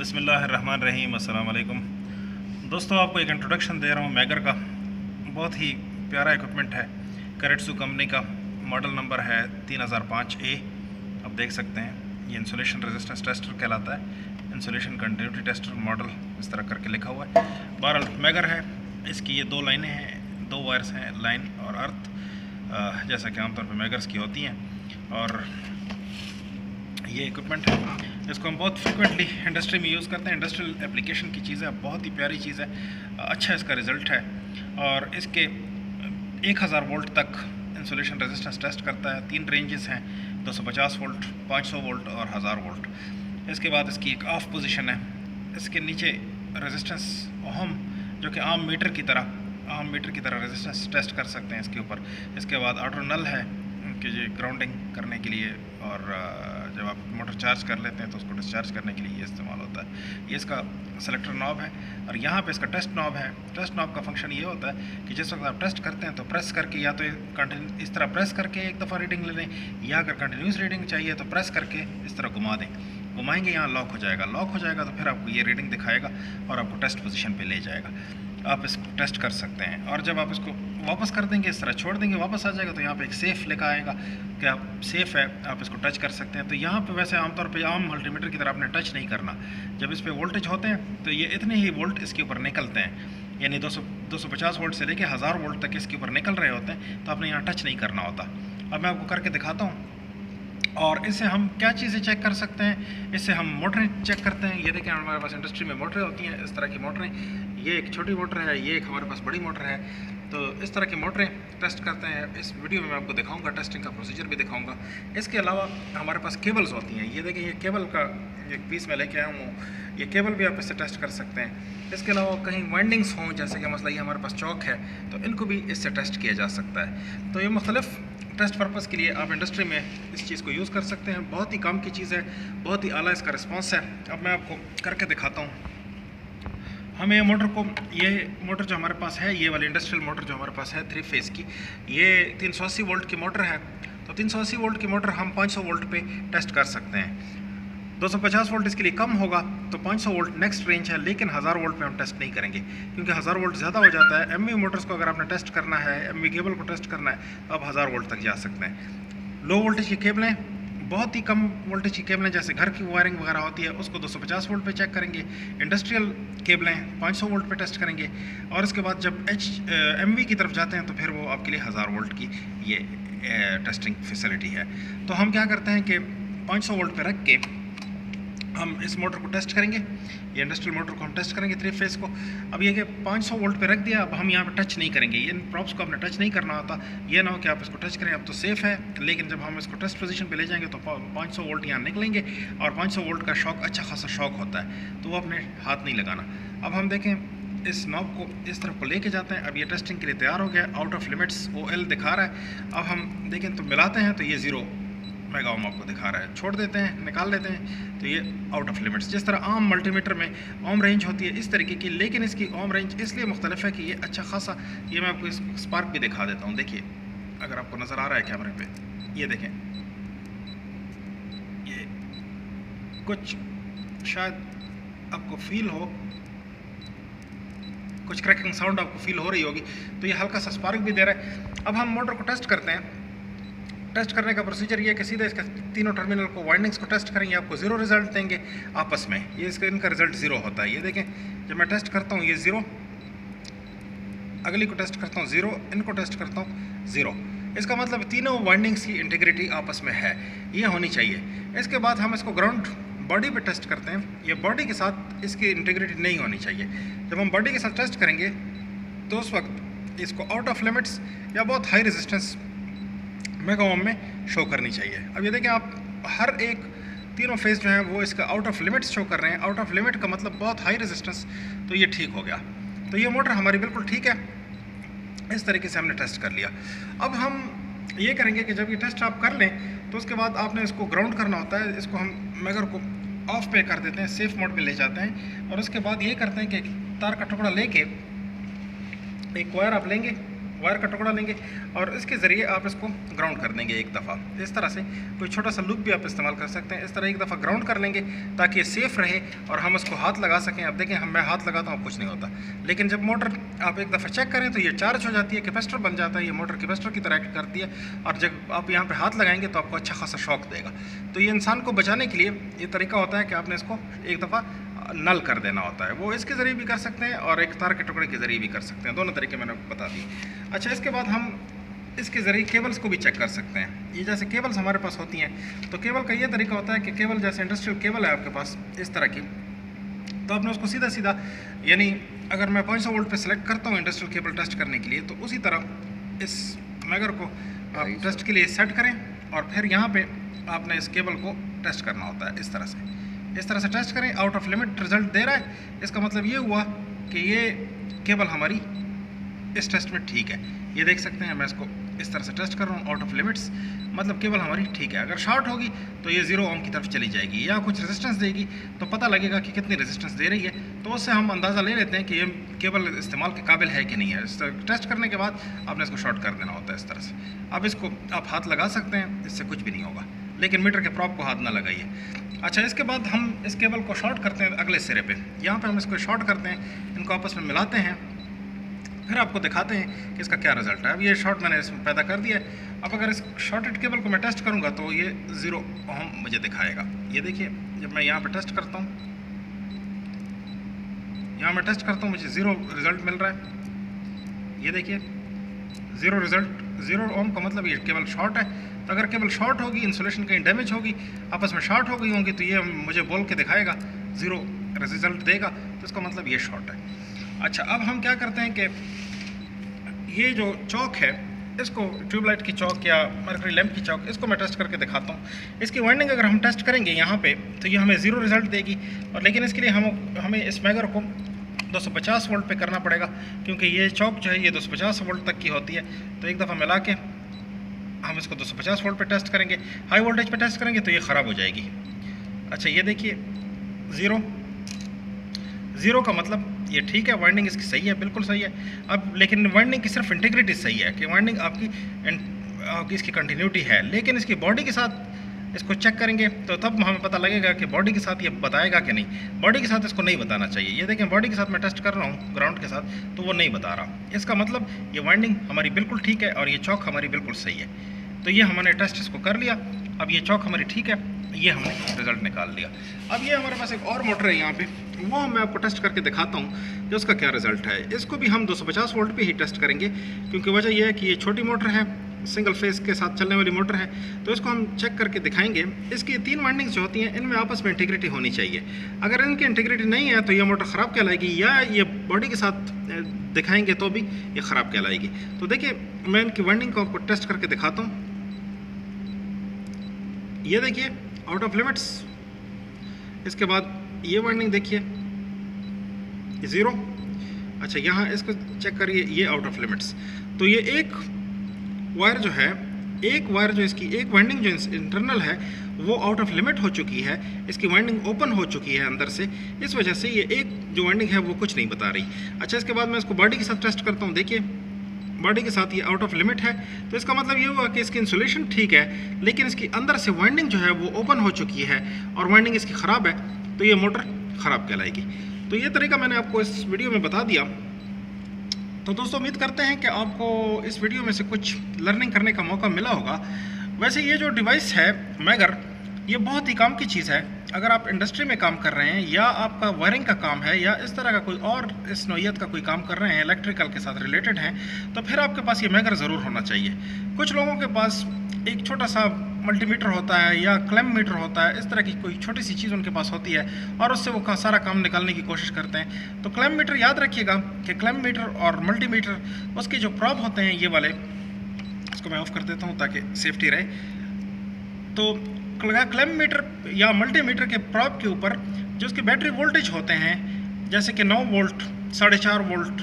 बिस्मिल्लाहिर्रहमानिर्रहीम। अस्सलाम वालेकुम दोस्तों, आपको एक इंट्रोडक्शन दे रहा हूँ मैगर का। बहुत ही प्यारा इक्विपमेंट है, करेट्सू कंपनी का। मॉडल नंबर है 3005A। आप देख सकते हैं ये इंसुलेशन रेजिस्टेंस टेस्टर कहलाता है। इंसुलेशन कंटिन्यूटी टेस्टर मॉडल इस तरह करके लिखा हुआ है। बहरहाल मैगर है, इसकी ये दो लाइनें हैं, दो वायर्स हैं, लाइन और अर्थ, जैसा कि आमतौर पर मैगर्स की होती हैं। और ये इक्विपमेंट है, इसको हम बहुत फ्रिक्वेंटली इंडस्ट्री में यूज़ करते हैं। इंडस्ट्रियल एप्लीकेशन की चीज़ है, बहुत ही प्यारी चीज़ है, अच्छा इसका रिज़ल्ट है। और इसके 1000 वोल्ट तक इंसुलेशन रेजिस्टेंस टेस्ट करता है। 3 रेंजेस हैं, 250 वोल्ट, 500 वोल्ट और 1000 वोल्ट। इसके बाद इसकी एक ऑफ पोजीशन है। इसके नीचे रेजिस्टेंस ओहम, जो कि आम मीटर की तरह रेजिस्टेंस टेस्ट कर सकते हैं इसके ऊपर। इसके बाद ऑटो नल है कि ये ग्राउंडिंग करने के लिए, और जब आप मोटर चार्ज कर लेते हैं तो उसको डिस्चार्ज करने के लिए ये इस्तेमाल होता है। ये इसका सेलेक्टर नॉब है और यहाँ पे इसका टेस्ट नॉब है। टेस्ट नॉब का फंक्शन ये होता है कि जिस वक्त आप टेस्ट करते हैं तो प्रेस करके, या तो इस तरह प्रेस करके एक दफ़ा रीडिंग ले लें, या अगर कंटिन्यूस रीडिंग चाहिए तो प्रेस करके इस तरह घुमा दें। घुमाएंगे यहाँ लॉक हो जाएगा। लॉक हो जाएगा तो फिर आपको ये रीडिंग दिखाएगा और आपको टेस्ट पोजीशन पे ले जाएगा। आप इसको टेस्ट कर सकते हैं। और जब आप इसको वापस कर देंगे, इस तरह छोड़ देंगे, वापस आ जाएगा तो यहाँ पे एक सेफ़ लिखा आएगा कि आप सेफ़ है, आप इसको टच कर सकते हैं। तो यहाँ पे वैसे आमतौर पे आम मल्टीमीटर की तरह आपने टच नहीं करना। जब इस पे वोल्टेज होते हैं तो ये इतने ही वोल्ट इसके ऊपर निकलते हैं, यानी 250 वोल्ट से लेके 1000 वोल्ट तक इसके ऊपर निकल रहे होते हैं, तो आपने यहाँ टच नहीं करना होता। अब मैं आपको करके दिखाता हूँ। और इससे हम क्या चीज़ें चेक कर सकते हैं, इससे हम मोटरें चेक करते हैं। ये देखें, हमारे पास इंडस्ट्री में मोटरें होती हैं, इस तरह की मोटरें। ये एक छोटी मोटर है, ये एक हमारे पास बड़ी मोटर है। तो इस तरह की मोटरें टेस्ट करते हैं। इस वीडियो में मैं आपको दिखाऊंगा, टेस्टिंग का प्रोसीजर भी दिखाऊंगा। इसके अलावा हमारे पास केबल्स होती हैं। ये देखें, ये केबल का एक पीस मैं लेके आया हूँ, ये केबल भी आप इससे टेस्ट कर सकते हैं। इसके अलावा कहीं वाइंडिंग्स हों, जैसे कि मसला ये हमारे पास चौक है, तो इनको भी इससे टेस्ट किया जा सकता है। तो ये मुख्तलिफ टेस्ट पर्पज़ के लिए आप इंडस्ट्री में इस चीज़ को यूज़ कर सकते हैं। बहुत ही काम की चीज़ है, बहुत ही आला इसका रिस्पॉन्स है। अब मैं आपको करके दिखाता हूँ। हमें ये मोटर जो हमारे पास है, ये वाली इंडस्ट्रियल मोटर जो हमारे पास है 3 फेज़ की, ये 380 वोल्ट की मोटर है। तो 380 वोल्ट की मोटर हम 500 वोल्ट पे टेस्ट कर सकते हैं। 250 वोल्ट इसके लिए कम होगा तो 500 वोल्ट नेक्स्ट रेंज है, लेकिन 1000 वोल्ट पे हम टेस्ट नहीं करेंगे, क्योंकि 1000 वोल्ट ज़्यादा हो जाता है। एमवी मोटर्स को अगर आपने टेस्ट करना है, एमवी केबल को टेस्ट करना है, तो आप 1000 वोल्ट तक जा सकते हैं। लो वोल्टेज की केबलें, बहुत ही कम वोल्टेज की केबलें जैसे घर की वायरिंग वगैरह होती है, उसको 250 वोल्ट पे चेक करेंगे। इंडस्ट्रियल केबलें 500 वोल्ट पे टेस्ट करेंगे। और इसके बाद जब एमवी की तरफ जाते हैं तो फिर वो आपके लिए 1000 वोल्ट की ये टेस्टिंग फैसिलिटी है। तो हम क्या करते हैं कि 500 वोल्ट पे रख के हम इस मोटर को टेस्ट करेंगे, ये इंडस्ट्रियल मोटर को हम टेस्ट करेंगे 3 फेज़ को। अब ये कि 500 वोल्ट पे रख दिया, अब हम यहाँ पे टच नहीं करेंगे। ये प्रॉप्स को आपने टच नहीं करना होता, ये ना हो कि आप इसको टच करें। अब तो सेफ़ है, लेकिन जब हम इसको टेस्ट पोजीशन पे ले जाएंगे तो 500 वोल्ट यहाँ निकलेंगे, और 500 वोल्ट का शॉक अच्छा खासा शॉक होता है, तो वो अपने हाथ नहीं लगाना। अब हम देखें, इस नॉब को इस तरफ को लेके जाते हैं। अब ये टेस्टिंग के लिए तैयार हो गया, आउट ऑफ लिमिट्स OL दिखा रहा है। अब हम देखें तो मिलाते हैं तो ये 0 मेगा ओम आपको दिखा रहा है। छोड़ देते हैं, निकाल लेते हैं तो ये आउट ऑफ लिमिट्स। जिस तरह आम मल्टीमीटर में ओम रेंज होती है इस तरीके की, लेकिन इसकी ओम रेंज इसलिए मुख्तलिफ है कि ये अच्छा खासा, ये मैं आपको इस स्पार्क भी दिखा देता हूँ। देखिए, अगर आपको नज़र आ रहा है कैमरे पे, ये देखें, ये कुछ शायद आपको फील हो, कुछ क्रैकिंग साउंड आपको फील हो रही होगी, तो ये हल्का सा स्पार्क भी दे रहा है। अब हम मोटर को टेस्ट करते हैं। टेस्ट करने का प्रोसीजर ये है कि सीधे इसका तीनों टर्मिनल को, वाइंडिंग्स को टेस्ट करेंगे, आपको 0 रिजल्ट देंगे आपस में। ये इनका रिजल्ट 0 होता है। ये देखें, जब मैं टेस्ट करता हूँ ये 0, अगली को टेस्ट करता हूँ 0, इनको टेस्ट करता हूँ 0। इसका मतलब तीनों वाइंडिंग्स की इंटीग्रिटी आपस में है, ये होनी चाहिए। इसके बाद हम इसको ग्राउंड बॉडी पे टेस्ट करते हैं। ये बॉडी के साथ इसकी इंटीग्रिटी नहीं होनी चाहिए। जब हम बॉडी के साथ टेस्ट करेंगे तो उस वक्त इसको आउट ऑफ लिमिट्स या बहुत हाई रेजिस्टेंस मेगा ओम में शो करनी चाहिए। अब ये देखें, आप हर एक तीनों फेज़ जो हैं वो इसका आउट ऑफ लिमिट्स शो कर रहे हैं। आउट ऑफ लिमिट का मतलब बहुत हाई रेजिस्टेंस, तो ये ठीक हो गया। तो ये मोटर हमारी बिल्कुल ठीक है। इस तरीके से हमने टेस्ट कर लिया। अब हम ये करेंगे कि जब ये टेस्ट आप कर लें तो उसके बाद आपने इसको ग्राउंड करना होता है। इसको हम मैगर को ऑफ पे कर देते हैं, सेफ मोड पे ले जाते हैं, और उसके बाद ये करते हैं कि तार का टुकड़ा लेके एक वायर आप लेंगे, वायर का टुकड़ा लेंगे और इसके ज़रिए आप इसको ग्राउंड कर देंगे एक दफ़ा। इस तरह से कोई छोटा सा लूप भी आप इस्तेमाल कर सकते हैं। इस तरह एक दफ़ा ग्राउंड कर लेंगे ताकि ये सेफ़ रहे और हम इसको हाथ लगा सकें। अब देखें मैं हाथ लगाता हूँ कुछ नहीं होता, लेकिन जब मोटर आप एक दफ़ा चेक करें तो ये चार्ज हो जाती है, कैपेसिटर बन जाता है, ये मोटर कैपेसिटर की तरह एक्ट करती है और जब आप यहाँ पर हाथ लगाएंगे तो आपको अच्छा खासा शॉक देगा। तो ये इंसान को बचाने के लिए ये तरीका होता है कि आपने इसको एक दफ़ा नल कर देना होता है। वो इसके ज़रिए भी कर सकते हैं और एक तार के टुकड़े के ज़रिए भी कर सकते हैं, दोनों तरीके मैंने आपको बता दिए। अच्छा, इसके बाद हम इसके ज़रिए केबल्स को भी चेक कर सकते हैं। ये जैसे केबल्स हमारे पास होती हैं तो केबल का ये तरीका होता है कि केबल जैसे इंडस्ट्रियल केबल है आपके पास इस तरह की, तो आपने उसको सीधा सीधा यानी अगर मैं 500 वोल्ट पे सेलेक्ट करता हूँ इंडस्ट्रियल केबल टेस्ट करने के लिए, तो उसी तरह इस मैगर को आप टेस्ट के लिए सेट करें और फिर यहाँ पे आपने इस केबल को टेस्ट करना होता है। इस तरह से टेस्ट करें। आउट ऑफ लिमिट रिज़ल्ट दे रहा है, इसका मतलब ये हुआ कि ये केबल हमारी इस टेस्ट में ठीक है। ये देख सकते हैं मैं इसको इस तरह से टेस्ट कर रहा हूँ, आउट ऑफ लिमिट्स मतलब केबल हमारी ठीक है। अगर शॉर्ट होगी तो ये 0 ओम की तरफ चली जाएगी या कुछ रेजिस्टेंस देगी तो पता लगेगा कि कितनी रेजिस्टेंस दे रही है, तो उससे हम अंदाज़ा ले लेते हैं कि ये केबल इस्तेमाल के काबिल है कि नहीं है। इस तरह टेस्ट करने के बाद आपने इसको शॉर्ट कर देना होता है इस तरह से। अब इसको आप हाथ लगा सकते हैं, इससे कुछ भी नहीं होगा, लेकिन मीटर के प्रॉप को हाथ ना लगाइए। अच्छा, इसके बाद हम इस केबल को शॉर्ट करते हैं अगले सिरे पे। यहाँ पे हम इसको शॉर्ट करते हैं, इनको आपस में मिलाते हैं, फिर आपको दिखाते हैं कि इसका क्या रिज़ल्ट है। अब ये शॉर्ट मैंने इसमें पैदा कर दिया है। अब अगर इस शॉर्टेड केबल को मैं टेस्ट करूँगा तो ये 0 ओम मुझे दिखाएगा। ये देखिए, जब मैं यहाँ पे टेस्ट करता हूँ, यहाँ मैं टेस्ट करता हूँ, मुझे 0 रिज़ल्ट मिल रहा है। ये देखिए 0 रिज़ल्ट, 0 ओम का मतलब ये केबल शॉर्ट है। तो अगर केबल शॉर्ट होगी, इंसुलेशन कहीं डैमेज होगी, आपस में शॉर्ट हो गई होंगी, तो ये मुझे बोल के दिखाएगा, 0 रिज़ल्ट देगा, तो इसका मतलब ये शॉर्ट है। अच्छा, अब हम क्या करते हैं कि ये जो चौक है इसको ट्यूबलाइट की चौक या मरकरी लैंप की चौक, इसको मैं टेस्ट करके दिखाता हूँ। इसकी वाइंडिंग अगर हम टेस्ट करेंगे यहाँ पे तो ये हमें 0 रिज़ल्ट देगी, और लेकिन इसके लिए हमें इस मैगर को 250 वोल्ट पे करना पड़ेगा, क्योंकि ये चौक जो है ये 250 वोल्ट तक की होती है। तो एक दफ़ा मिला के हम इसको 250 वोल्ट पे टेस्ट करेंगे। हाई वोल्टेज पे टेस्ट करेंगे तो ये ख़राब हो जाएगी। अच्छा, ये देखिए 0 का मतलब ये ठीक है, वाइंडिंग इसकी सही है, बिल्कुल सही है। अब लेकिन वाइंडिंग की सिर्फ इंटीग्रिटी सही है कि वाइंडिंग आपकी इसकी कंटिन्यूटी है, लेकिन इसकी बॉडी के साथ इसको चेक करेंगे तो तब हमें पता लगेगा कि बॉडी के साथ ये बताएगा कि नहीं। बॉडी के साथ इसको नहीं बताना चाहिए। ये देखें, बॉडी के साथ मैं टेस्ट कर रहा हूँ ग्राउंड के साथ, तो वो नहीं बता रहा। इसका मतलब ये वाइंडिंग हमारी बिल्कुल ठीक है और ये चौक हमारी बिल्कुल सही है। तो ये हमने टेस्ट इसको कर लिया। अब ये चौक हमारी ठीक है, ये हमने रिज़ल्ट निकाल लिया। अब ये हमारे पास एक और मोटर है यहाँ पे, वो मैं आपको टेस्ट करके दिखाता हूँ कि उसका क्या रिज़ल्ट है। इसको भी हम 250 वोल्ट पे ही टेस्ट करेंगे, क्योंकि वजह यह है कि ये छोटी मोटर है, सिंगल फेस के साथ चलने वाली मोटर है। तो इसको हम चेक करके दिखाएंगे। इसकी 3 वाइंडिंग्स जो होती हैं इनमें आपस में इंटीग्रिटी होनी चाहिए। अगर इनकी इंटीग्रिटी नहीं है तो ये मोटर ख़राब कहलाएगी, या ये बॉडी के साथ दिखाएंगे तो भी ये ख़राब कहलाएगी। तो देखिए, मैं इनकी वाइंडिंग को आपको टेस्ट करके दिखाता हूँ। ये देखिए आउट ऑफ लिमिट्स। इसके बाद ये वाइंडिंग देखिए 0। अच्छा, यहाँ इसको चेक करिए, ये आउट ऑफ लिमिट्स। तो ये एक वायर जो है, इसकी एक वाइंडिंग जो इंटरनल है वो आउट ऑफ लिमिट हो चुकी है, इसकी वाइंडिंग ओपन हो चुकी है अंदर से, इस वजह से ये एक जो वाइंडिंग है वो कुछ नहीं बता रही। अच्छा, इसके बाद मैं इसको बॉडी के साथ टेस्ट करता हूँ। देखिए, बॉडी के साथ ये आउट ऑफ लिमिट है, तो इसका मतलब ये हुआ कि इसकी इंसुलेशन ठीक है, लेकिन इसकी अंदर से वाइंडिंग जो है वो ओपन हो चुकी है और वाइंडिंग इसकी ख़राब है, तो ये मोटर ख़राब कहलाएगी। तो ये तरीका मैंने आपको इस वीडियो में बता दिया। तो दोस्तों, उम्मीद करते हैं कि आपको इस वीडियो में से कुछ लर्निंग करने का मौका मिला होगा। वैसे ये जो डिवाइस है मैगर, ये बहुत ही काम की चीज़ है। अगर आप इंडस्ट्री में काम कर रहे हैं या आपका वायरिंग का काम है या इस तरह का कोई और इस नौइयत का कोई काम कर रहे हैं, इलेक्ट्रिकल के साथ रिलेटेड हैं, तो फिर आपके पास ये मैगर ज़रूर होना चाहिए। कुछ लोगों के पास एक छोटा सा मल्टीमीटर होता है या क्लैम मीटर होता है, इस तरह की कोई छोटी सी चीज़ उनके पास होती है और उससे वो सारा काम निकालने की कोशिश करते हैं। तो क्लैम मीटर याद रखिएगा कि क्लैम मीटर और मल्टीमीटर, उसके जो प्रॉब होते हैं ये वाले, इसको मैं ऑफ कर देता हूँ ताकि सेफ्टी रहे। तो क्लैम मीटर या मल्टीमीटर के प्रॉब के ऊपर जो उसके बैटरी वोल्टेज होते हैं, जैसे कि 9 वोल्ट, 4.5 वोल्ट,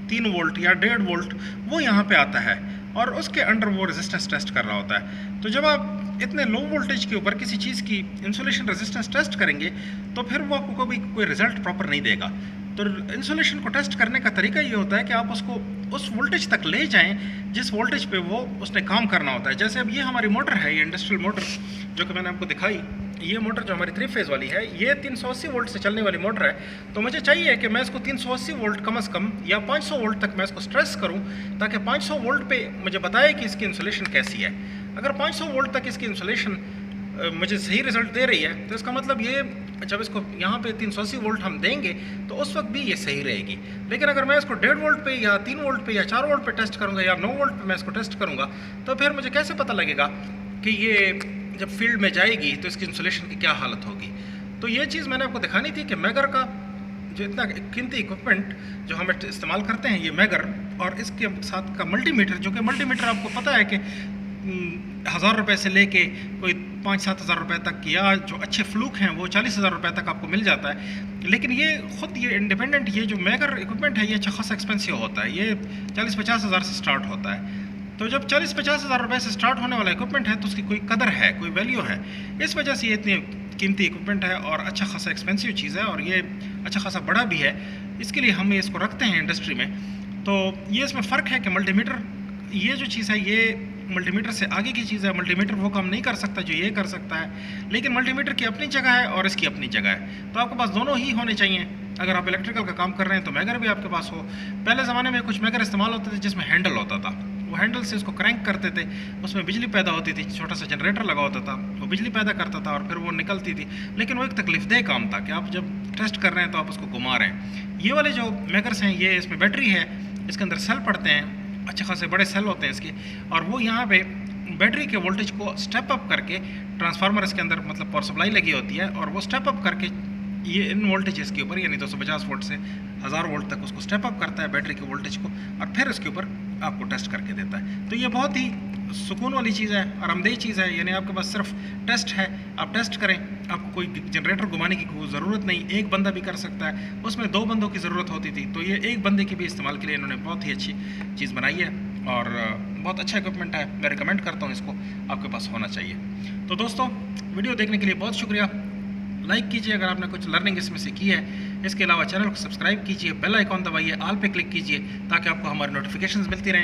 3 वोल्ट या 1.5 वोल्ट, वो यहाँ पे आता है और उसके अंडर वो रेजिस्टेंस टेस्ट कर रहा होता है। तो जब आप इतने लो वोल्टेज के ऊपर किसी चीज़ की इंसुलेशन रेजिस्टेंस टेस्ट करेंगे तो फिर वो आपको कभी कोई रिजल्ट प्रॉपर नहीं देगा। तो इंसुलेशन को टेस्ट करने का तरीका ये होता है कि आप उसको उस वोल्टेज तक ले जाएं जिस वोल्टेज पे वो उसने काम करना होता है। जैसे अब ये हमारी मोटर है, ये इंडस्ट्रियल मोटर जो कि मैंने आपको दिखाई, ये मोटर जो हमारी 3 फेज़ वाली है, ये 380 वोल्ट से चलने वाली मोटर है। तो मुझे चाहिए कि मैं इसको 380 वोल्ट कम से कम या 500 वोल्ट तक मैं इसको स्ट्रेस करूं, ताकि 500 वोल्ट पे मुझे बताए कि इसकी इंसुलेशन कैसी है। अगर 500 वोल्ट तक इसकी इंसुलेशन मुझे सही रिजल्ट दे रही है, तो इसका मतलब ये जब इसको यहाँ पे 380 वोल्ट हम देंगे तो उस वक्त भी ये सही रहेगी। लेकिन अगर मैं इसको 1.5 वोल्ट पे या 3 वोल्ट पे या 4 वोल्ट पे टेस्ट करूँगा या 9 वोल्ट पे मैं इसको टेस्ट करूँगा, तो फिर मुझे कैसे पता लगेगा कि ये जब फील्ड में जाएगी तो इसकी इंसुलेशन की क्या हालत होगी। तो ये चीज़ मैंने आपको दिखानी थी कि मैगर का जो इतना कीमती इक्विपमेंट जो हम इस्तेमाल करते हैं, ये मैगर और इसके साथ का मल्टीमीटर, जो कि मल्टीमीटर आपको पता है कि 1000 रुपये से लेके कोई 5-7 हज़ार रुपये तक, या जो अच्छे फ्लूक हैं वो 40,000 रुपये तक आपको मिल जाता है। लेकिन ये ख़ुद ये इंडिपेंडेंट ये जो मैगर इक्विपमेंट है ये अच्छा खासा एक्सपेंसिव होता है, ये 40-50 हज़ार से स्टार्ट होता है। तो जब 40-50 हज़ार रुपये से स्टार्ट होने वाला इक्विपमेंट है तो उसकी कोई कदर है, कोई वैल्यू है। इस वजह से ये इतनी कीमती इक्विपमेंट है और अच्छा खासा एक्सपेंसिव चीज़ है और ये अच्छा खासा बड़ा भी है, इसके लिए हम इसको रखते हैं इंडस्ट्री में। तो ये इसमें फ़र्क है कि मल्टीमीटर ये जो चीज़ है ये मल्टीमीटर से आगे की चीज़ है। मल्टीमीटर वो काम नहीं कर सकता जो ये कर सकता है, लेकिन मल्टीमीटर की अपनी जगह है और इसकी अपनी जगह है। तो आपके पास दोनों ही होने चाहिए। अगर आप इलेक्ट्रिकल का काम कर रहे हैं तो मैगर भी आपके पास हो। पहले ज़माने में कुछ मैगर इस्तेमाल होते थे जिसमें हैंडल होता था, वो हैंडल से इसको क्रैंक करते थे, उसमें बिजली पैदा होती थी, छोटा सा जनरेटर लगा होता था, वो बिजली पैदा करता था और फिर वो निकलती थी। लेकिन वो एक तकलीफदेह काम था कि आप जब टेस्ट कर रहे हैं तो आप उसको घुमा रहे हैं। ये वाले जो मैगर्स हैं ये इसमें बैटरी है, इसके अंदर सेल पड़ते हैं, अच्छे खासे बड़े सेल होते हैं इसके, और वो यहाँ पे बैटरी के वोल्टेज को स्टेप अप करके, ट्रांसफार्मर इसके अंदर मतलब पावर सप्लाई लगी होती है और वो स्टेप अप करके ये इन वोल्टेजेस के ऊपर यानी 250 वोल्ट से 1000 वोल्ट तक उसको स्टेप अप करता है बैटरी के वोल्टेज को और फिर उसके ऊपर आपको टेस्ट करके देता है। तो ये बहुत ही सुकून वाली चीज़ है, आरामदेह चीज़ है। यानी आपके पास सिर्फ टेस्ट है, आप टेस्ट करें, आपको कोई जनरेटर घुमाने की कोई ज़रूरत नहीं, एक बंदा भी कर सकता है। उसमें 2 बंदों की ज़रूरत होती थी, तो ये एक बंदे के भी इस्तेमाल के लिए इन्होंने बहुत ही अच्छी चीज़ बनाई है और बहुत अच्छा इक्विपमेंट है। मैं रिकमेंड करता हूँ इसको, आपके पास होना चाहिए। तो दोस्तों, वीडियो देखने के लिए बहुत शुक्रिया। लाइक कीजिए अगर आपने कुछ लर्निंग इसमें से की है। इसके अलावा चैनल को सब्सक्राइब कीजिए, बेल आइकॉन दबाइए, ऑल पे क्लिक कीजिए ताकि आपको हमारे नोटिफिकेशंस मिलती रहें।